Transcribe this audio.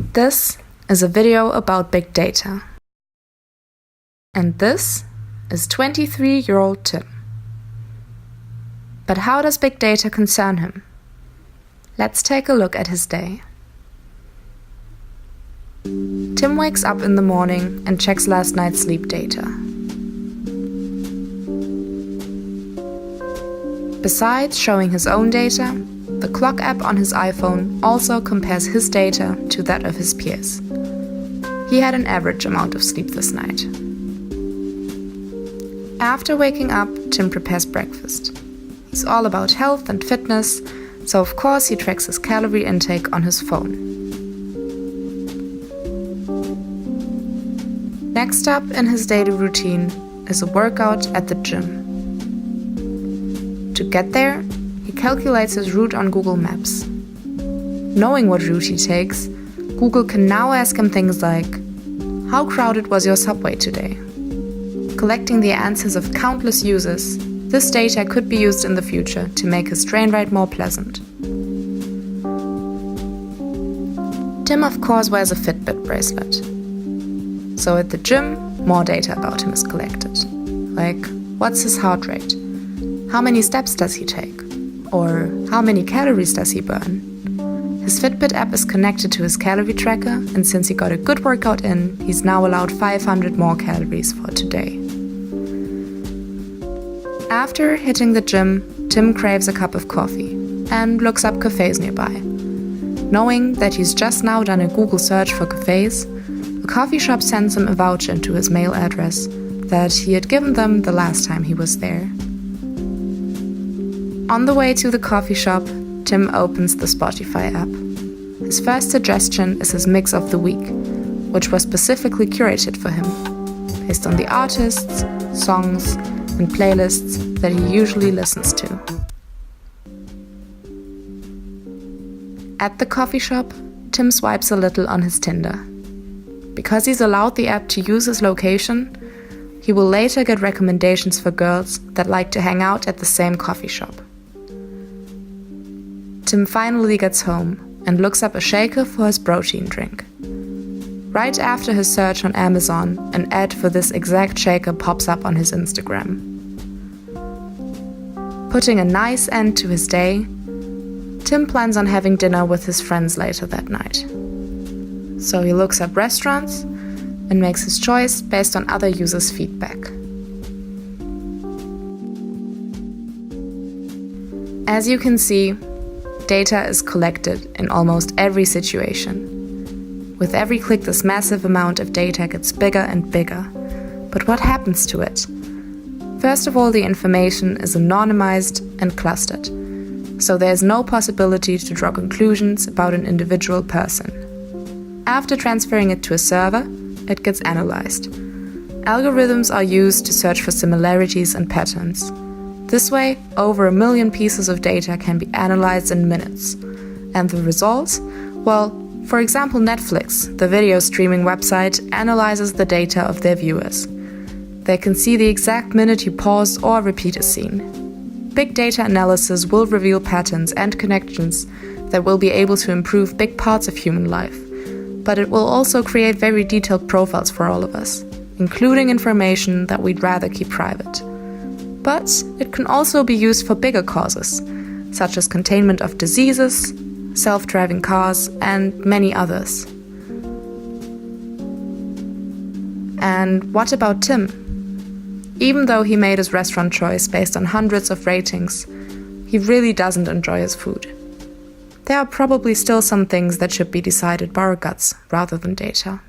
This is a video about big data. And this is 23-year-old Tim. But how does big data concern him? Let's take a look at his day. Tim wakes up in the morning and checks last night's sleep data. Besides showing his own data, the clock app on his iPhone also compares his data to that of his peers. He had an average amount of sleep this night. After waking up, Tim prepares breakfast. He's all about health and fitness, so of course he tracks his calorie intake on his phone. Next up in his daily routine is a workout at the gym. To get there, he calculates his route on Google Maps. Knowing what route he takes, Google can now ask him things like, "How crowded was your subway today?" Collecting the answers of countless users, this data could be used in the future to make his train ride more pleasant. Tim of course wears a Fitbit bracelet. So at the gym, more data about him is collected. Like, what's his heart rate? How many steps does he take? Or how many calories does he burn? His Fitbit app is connected to his calorie tracker, and since he got a good workout in, he's now allowed 500 more calories for today. After hitting the gym, Tim craves a cup of coffee and looks up cafes nearby. Knowing that he's just now done a Google search for cafes, a coffee shop sends him a voucher to his mail address that he had given them the last time he was there. On the way to the coffee shop, Tim opens the Spotify app. His first suggestion is his mix of the week, which was specifically curated for him, based on the artists, songs, and playlists that he usually listens to. At the coffee shop, Tim swipes a little on his Tinder. Because he's allowed the app to use his location, he will later get recommendations for girls that like to hang out at the same coffee shop. Tim finally gets home and looks up a shaker for his protein drink. Right after his search on Amazon, an ad for this exact shaker pops up on his Instagram. Putting a nice end to his day, Tim plans on having dinner with his friends later that night. So he looks up restaurants and makes his choice based on other users' feedback. As you can see, data is collected in almost every situation. With every click, this massive amount of data gets bigger and bigger. But what happens to it? First of all, the information is anonymized and clustered, so there is no possibility to draw conclusions about an individual person. After transferring it to a server, it gets analyzed. Algorithms are used to search for similarities and patterns. This way, over 1 million pieces of data can be analyzed in minutes. And the results? Well, for example, Netflix, the video streaming website, analyzes the data of their viewers. They can see the exact minute you pause or repeat a scene. Big data analysis will reveal patterns and connections that will be able to improve big parts of human life. But it will also create very detailed profiles for all of us, including information that we'd rather keep private. But it can also be used for bigger causes, such as containment of diseases, self-driving cars, and many others. And what about Tim? Even though he made his restaurant choice based on hundreds of ratings, he really doesn't enjoy his food. There are probably still some things that should be decided by our guts rather than data.